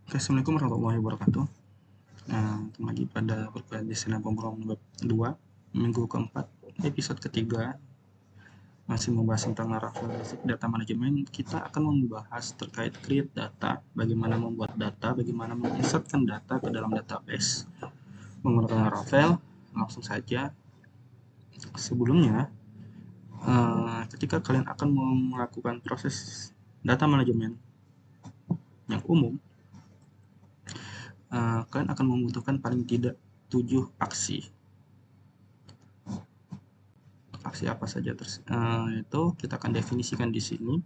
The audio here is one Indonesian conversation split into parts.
Assalamualaikum warahmatullahi wabarakatuh. Nah, kembali pada perkuliahan desain pemrograman web 2, minggu keempat, episode ketiga, masih membahas tentang Laravel Basic Data Management. Kita akan membahas terkait create data, bagaimana membuat data, bagaimana menginsertkan data ke dalam database menggunakan Laravel. Langsung saja. Sebelumnya, ketika kalian akan melakukan proses data manajemen yang umum, kalian akan membutuhkan paling tidak 7 aksi. Aksi apa saja itu kita akan definisikan di sini.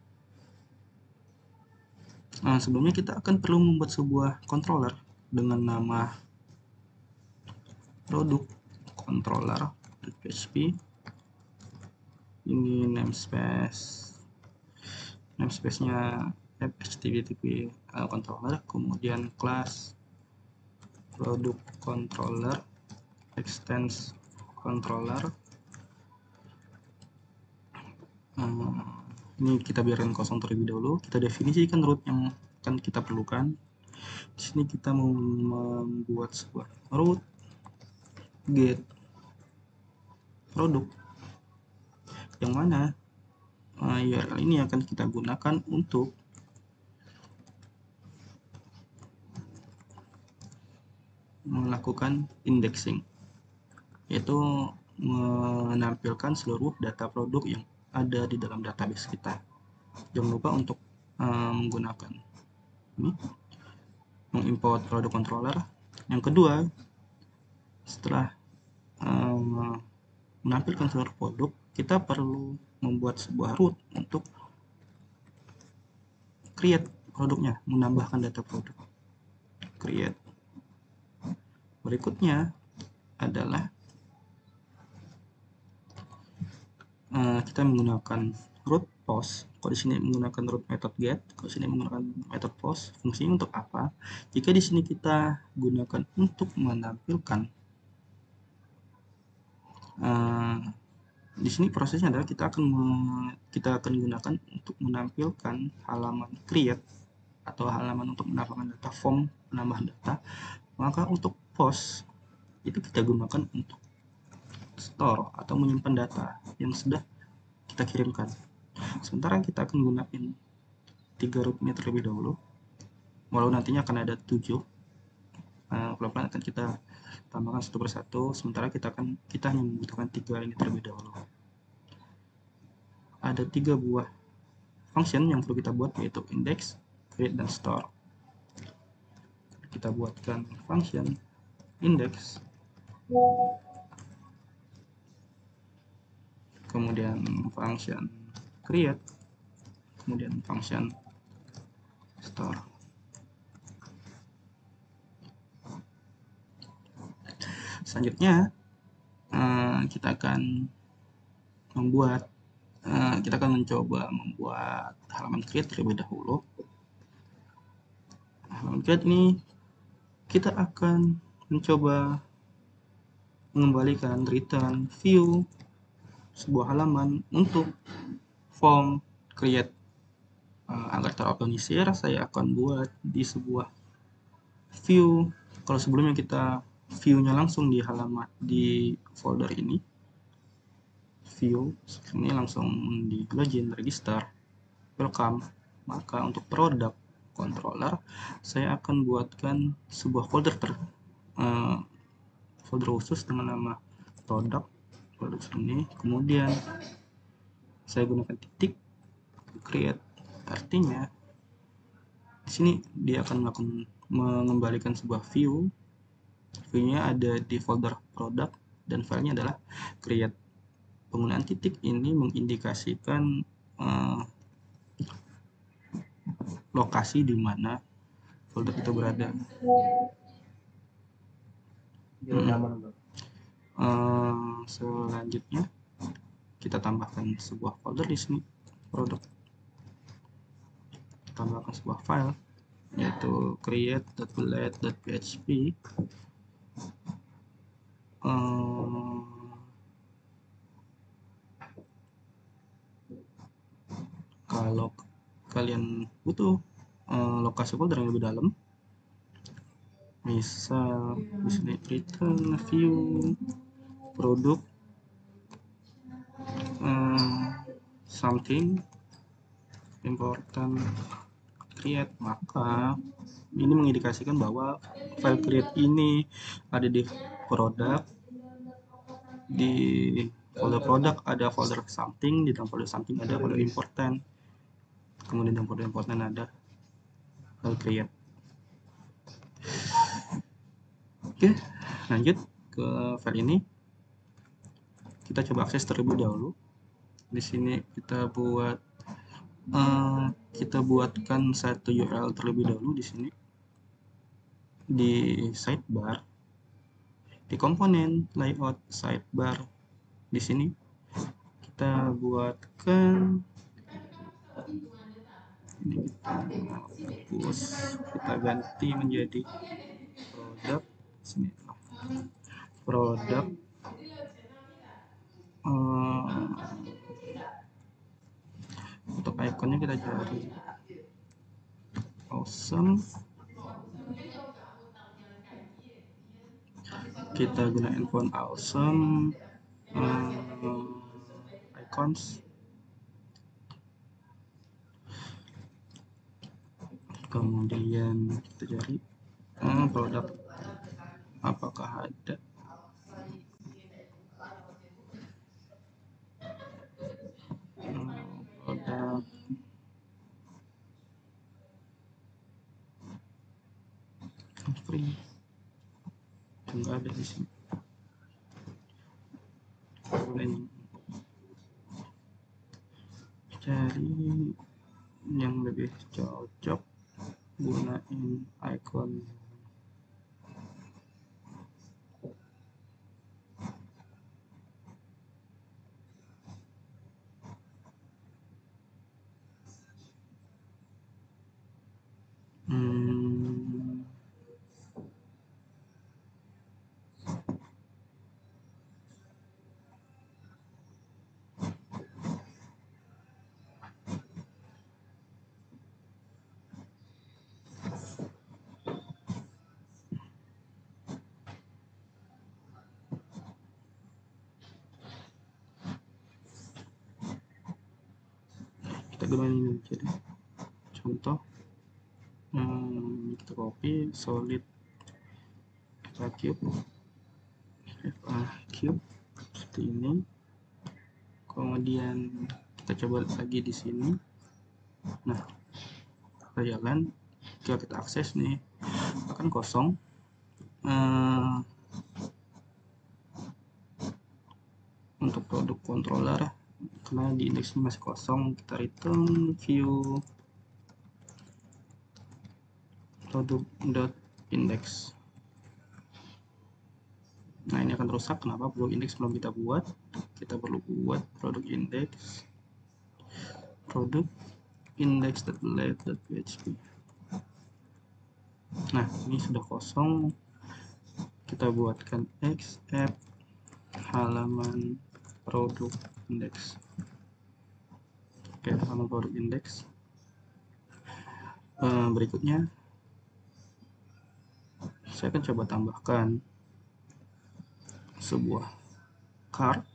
Sebelumnya kita akan perlu membuat sebuah controller dengan nama produk controller PHP. Ini namespace-nya http controller, kemudian class produk controller, extends controller. Ini kita biarkan kosong terlebih dahulu. Kita definisikan root yang akan kita perlukan. Di sini kita mau membuat sebuah root get produk, yang mana URL ini akan kita gunakan untuk melakukan indexing, yaitu menampilkan seluruh data produk yang ada di dalam database kita. Jangan lupa untuk menggunakan ini, mengimport produk controller. Yang kedua, setelah menampilkan seluruh produk, kita perlu membuat sebuah root untuk create produknya, menambahkan data produk. Create. Berikutnya adalah kita menggunakan root post. Kalau di sini menggunakan root method get, kalau di sini menggunakan method post. Fungsinya untuk apa? Jika di sini kita gunakan untuk menampilkan, di sini prosesnya adalah kita akan gunakan untuk menampilkan halaman create atau halaman untuk menambahkan data form, penambahan data. Maka untuk post itu kita gunakan untuk store atau menyimpan data yang sudah kita kirimkan. Sementara kita akan gunakan 3 root ini terlebih dahulu, walau nantinya akan ada 7. Pelan-pelan akan kita tambahkan satu persatu, sementara kita hanya membutuhkan 3 ini terlebih dahulu. Ada 3 buah function yang perlu kita buat, yaitu index, create, dan store. Kita buatkan function index, kemudian function create, kemudian function store. Selanjutnya kita akan mencoba membuat halaman create terlebih dahulu. Halaman create ini kita akan mencoba mengembalikan return view sebuah halaman untuk form create. Agar terorganisir, saya akan buat di sebuah view. Kalau sebelumnya kita view-nya langsung di halaman di folder ini, view ini langsung di login, register, welcome. Maka untuk product controller, saya akan buatkan sebuah folder khusus dengan nama product ini. Kemudian saya gunakan titik create, artinya di sini dia akan mengembalikan sebuah view. View-nya ada di folder product dan filenya adalah create. Penggunaan titik ini mengindikasikan lokasi di mana folder itu berada. Selanjutnya kita tambahkan sebuah folder di sini, produk. Tambahkan sebuah file, yaitu create.bullet.php. Kalau kalian butuh lokasi folder yang lebih dalam, Misal di sini return view produk something important create, maka ini mengindikasikan bahwa file create ini ada di produk, di folder produk ada folder something, di dalam folder something ada folder important, kemudian dalam folder important ada file create. Oke, lanjut ke file ini. Kita coba akses terlebih dahulu. Di sini kita buatkan satu URL terlebih dahulu di sini di sidebar, di komponen layout sidebar. Di sini kita buatkan ini, kita hapus, kita ganti menjadi produk. Sini produk untuk ikonnya kita cari awesome, kita gunakan font awesome, icons, kemudian kita cari produk, apakah ada. Produk free enggak ada di sini. Kemudian cari yang lebih cocok, gunain icon kita gunain ini. Jadi contoh kita copy solid cube seperti ini, kemudian kita coba lagi di sini. Nah, kita jalan, kita akses nih, akan kosong. Untuk produk controller, karena di indeksnya masih kosong, kita return view produk.index. Nah, ini akan rusak. Kenapa? Produk index belum kita buat. Kita perlu buat produk index, produk index.delete.php. Nah, ini sudah kosong. Kita buatkan add halaman produk index. Oke, halaman produk index. Berikutnya saya akan coba tambahkan sebuah card.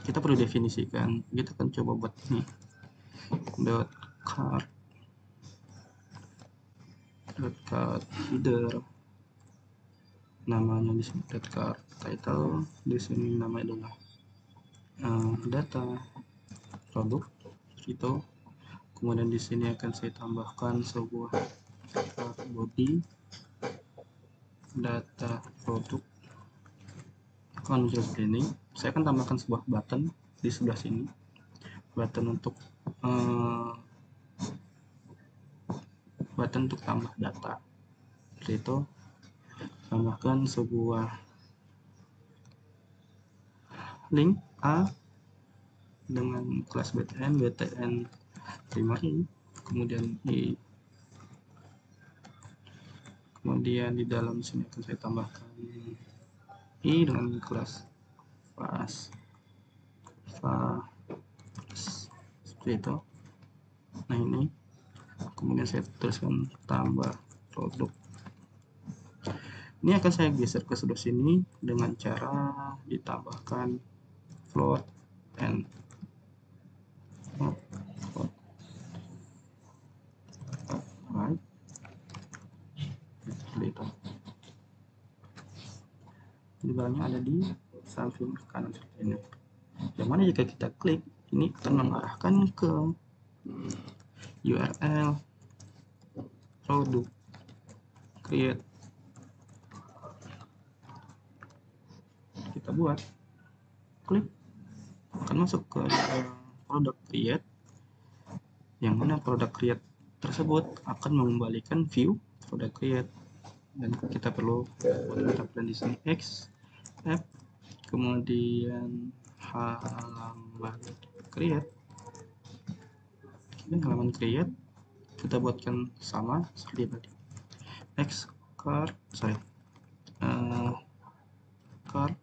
Kita perlu definisikan, kita akan coba buat nih card header, namanya di sini card title, di sini namanya adalah data produk itu. Kemudian di sini akan saya tambahkan sebuah body data produk, akan muncul seperti ini. Saya akan tambahkan sebuah button di sebelah sini, button untuk tambah data. Seperti itu, tambahkan sebuah link A dengan kelas btn primary, kemudian kemudian di dalam sini akan saya tambahkan i dengan kelas fast seperti itu. Nah, ini kemudian saya tuliskan tambah produk. Ini akan saya geser ke sebelah sini dengan cara ditambahkan float and float. Right. Seperti itu. Jadi barangnya ada di samping kanan seperti ini. Yang mana jika kita klik, ini akan mengarahkan ke URL produk create. Kita buat, klik, akan masuk ke produk create, yang mana produk create tersebut akan mengembalikan view produk create. Dan kita perlu buat tampilan di sini X, F, kemudian halaman create. Halaman create kita buatkan sama seperti tadi. X card, card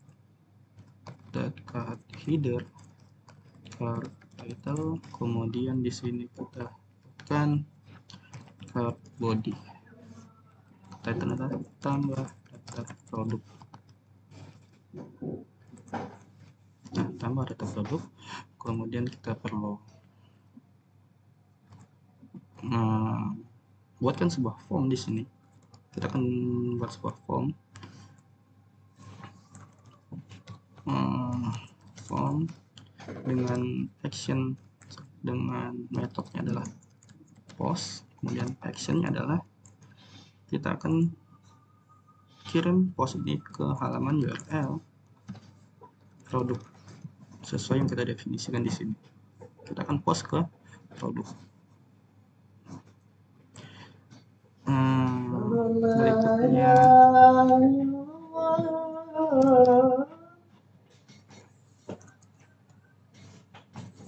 header, card title, kemudian di sini kita buatkan card body. Title adalah tambah data produk. Nah, tambah data produk. Kemudian kita perlu buatkan sebuah form di sini. Kita akan buat sebuah form. Form dengan action, dengan metodenya adalah post. Kemudian actionnya adalah kita akan kirim post ini ke halaman URL produk sesuai yang kita definisikan di sini. Kita akan post ke produk. Berikutnya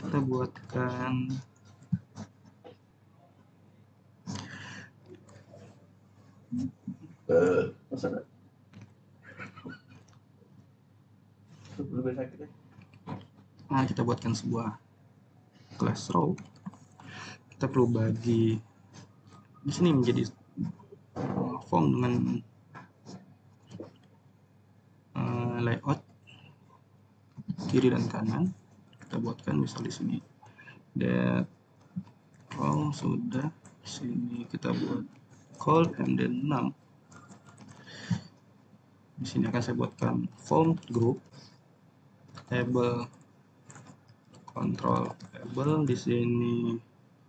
kita buatkan kita buatkan sebuah class row. Kita perlu bagi di sini menjadi form dengan layout kiri dan kanan. Kita buatkan misal di sini that row sudah. Sini kita buat call and then num. Di sini akan saya buatkan form group table control table. Di sini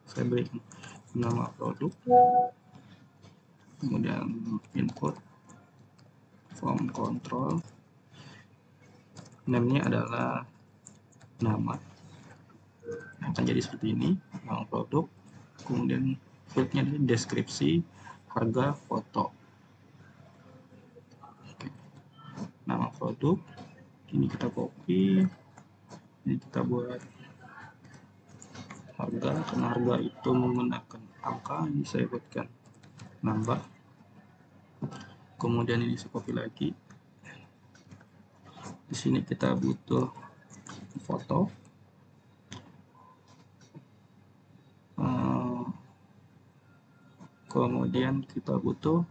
saya berikan nama produk, kemudian input form control, namanya adalah nama, akan jadi seperti ini, nama produk, kemudian fieldnya deskripsi, harga, foto. Oke. Nama produk ini kita copy, ini kita buat harga, karena harga itu menggunakan angka, ini saya buatkan nambah. Kemudian ini saya copy lagi. Di sini kita butuh foto. Kemudian kita butuh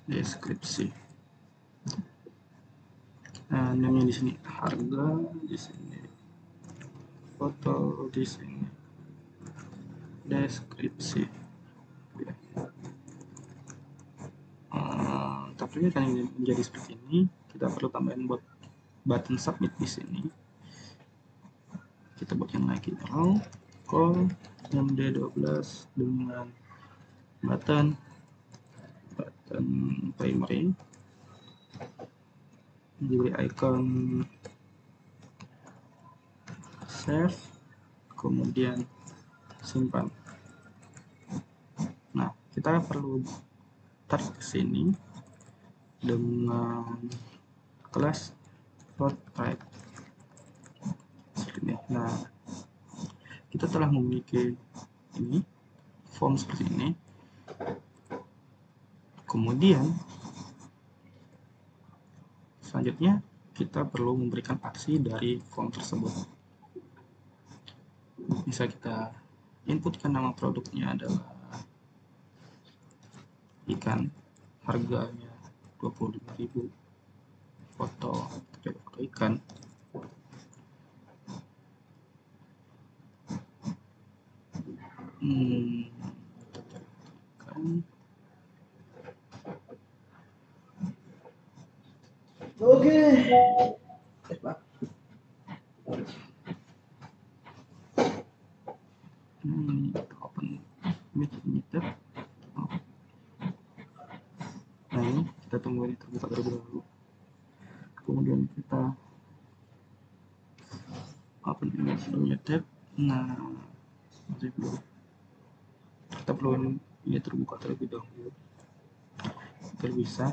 deskripsi. Nah, namanya di sini harga, di sini foto, di sini deskripsi. Tapi kan ini menjadi seperti ini. Kita perlu tambahin buat button submit di sini. Kita buatkan lagi row call MD12 dengan button primary, diberi icon save, kemudian simpan. Nah, kita perlu tarik ke sini dengan kelas float type seperti ini. Nah, kita telah memiliki ini form seperti ini. Kemudian selanjutnya kita perlu memberikan aksi dari form tersebut. Bisa kita inputkan nama produknya adalah ikan, harganya 25.000, foto, kita foto ikan. Oke. Open meter. Nah, ini kita tunggu ini terbuka terlebih dahulu. Kemudian kita open image tab. Nah, masih belum. Kita perlu ini terbuka terlebih dahulu. Kita bisa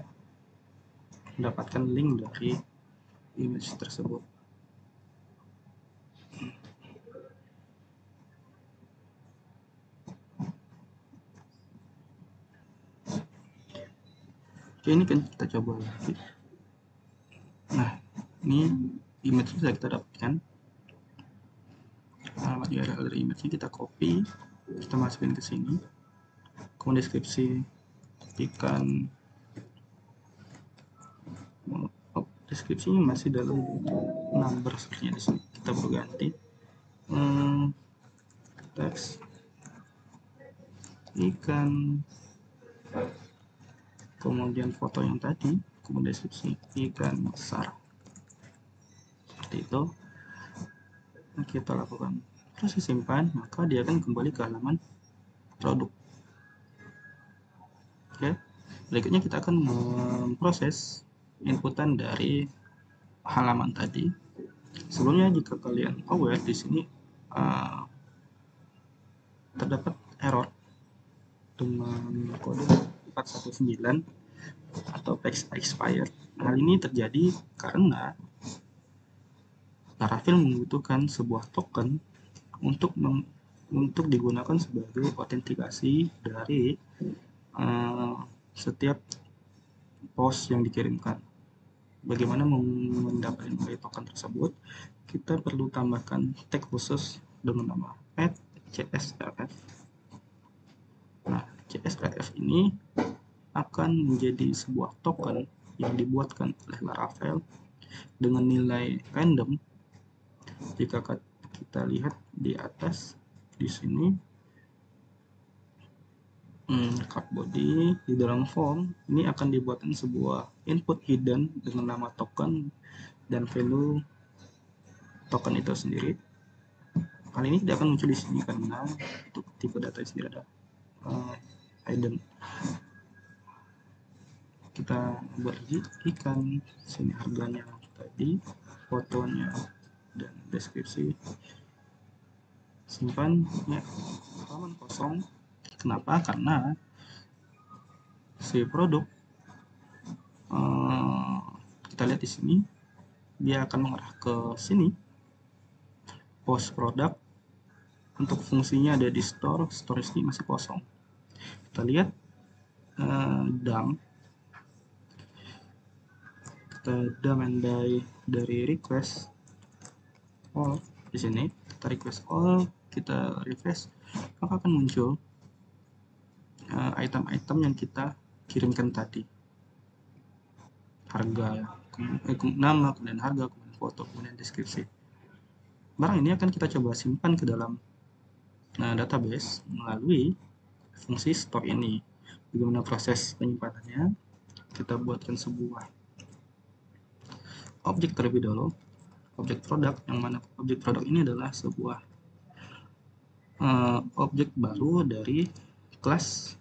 mendapatkan link dari image tersebut. Oke, ini kan kita coba lagi. Nah, ini image bisa kita dapatkan. Alamat URL dari image-nya kita copy, kita masukin ke sini. Kemudian deskripsi ikan, deskripsinya masih dalam number sepertinya di sini. Kita perlu ganti teks ikan, kemudian foto yang tadi, kemudian deskripsi ikan besar. Seperti itu. Nah, kita lakukan proses simpan, maka dia akan kembali ke halaman produk. Oke, berikutnya kita akan memproses inputan dari halaman tadi. Sebelumnya, jika kalian aware, di sini terdapat error dengan kode 419 atau page expired. Hal ini terjadi karena Laravel membutuhkan sebuah token untuk digunakan sebagai autentikasi dari setiap post yang dikirimkan. Bagaimana mendapatkan token tersebut? Kita perlu tambahkan tag khusus dengan nama @csrf. Nah, csrf ini akan menjadi sebuah token yang dibuatkan oleh Laravel dengan nilai random. Jika kita lihat di atas di sini, card body di dalam form ini akan dibuatkan sebuah input hidden dengan nama token dan value token itu sendiri. Hal ini tidak akan muncul di sini karena untuk tipe data ini tidak ada hidden. Kita buat lagi ikan, sini harganya tadi, fotonya dan deskripsi. Simpan ya, halaman kosong. Kenapa? Karena si produk kita lihat di sini dia akan mengarah ke sini. Post produk untuk fungsinya ada di store, storage ini masih kosong. Kita lihat dump, kita dump and dari request all di sini, kita request all, kita refresh, maka akan muncul item-item yang kita kirimkan tadi, harga, nama, kemudian harga, kemudian foto, kemudian deskripsi. Barang ini akan kita coba simpan ke dalam database melalui fungsi store ini. Bagaimana proses penyimpanannya? Kita buatkan sebuah objek terlebih dahulu, objek produk, yang mana objek produk ini adalah sebuah objek baru dari kelas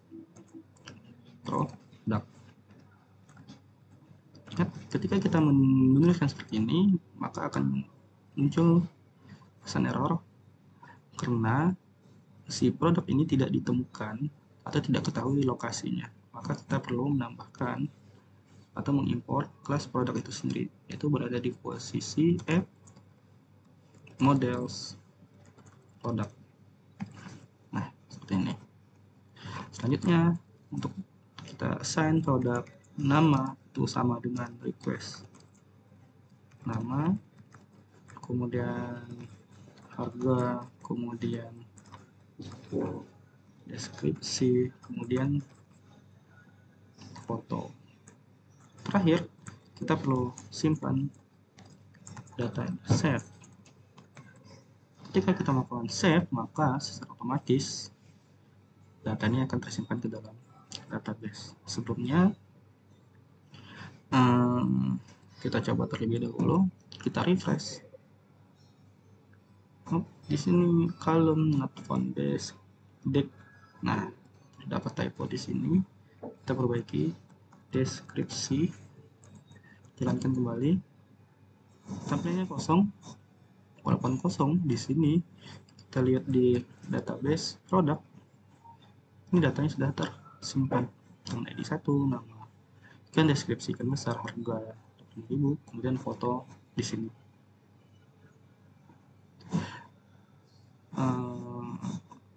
produk. Ketika kita menuliskan seperti ini, maka akan muncul pesan error karena si produk ini tidak ditemukan atau tidak ketahui lokasinya. Maka kita perlu menambahkan atau mengimport kelas produk itu sendiri, yaitu berada di posisi app models produk. Nah, seperti ini. Selanjutnya, untuk kita assign produk, nama itu sama dengan request nama, kemudian harga, kemudian deskripsi, kemudian foto. Terakhir, kita perlu simpan data save. Ketika kita melakukan save, maka secara otomatis datanya akan tersimpan ke dalam database. Sebelumnya, kita coba terlebih dahulu, kita refresh. Di sini column not found base deck. Nah, dapat typo di sini. Kita perbaiki deskripsi, jalankan kembali. Tampilnya kosong, walaupun kosong di sini kita lihat di database produk, ini datanya sudah tersimpan. Nama ID 1, nama, kan deskripsikan besar, harga 20.000, kemudian foto di sini.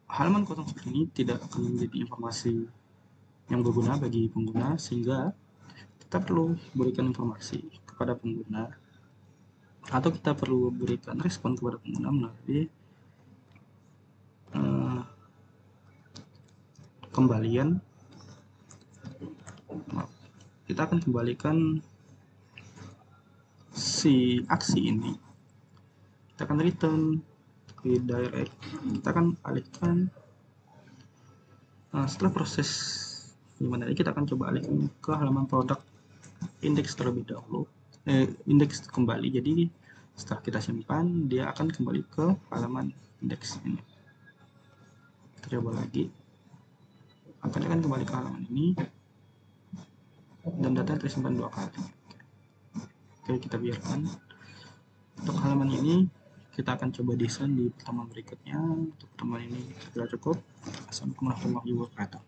Halaman kosong seperti ini tidak akan menjadi informasi yang berguna bagi pengguna, sehingga kita perlu berikan informasi kepada pengguna, atau kita perlu berikan respon kepada pengguna melalui kembalian. Kita akan kembalikan si aksi ini, kita akan return ke direct, kita akan alihkan. Setelah proses gimana ini, kita akan coba alihkan ke halaman produk indeks terlebih dahulu, indeks kembali. Jadi setelah kita simpan, dia akan kembali ke halaman indeks ini. Kita coba lagi, akan kembali ke halaman ini, dan data tersimpan 2 kali. Oke, kita biarkan. Untuk halaman ini kita akan coba desain di pertemuan berikutnya. Untuk pertemuan ini sudah cukup. Assalamualaikum warahmatullahi wabarakatuh.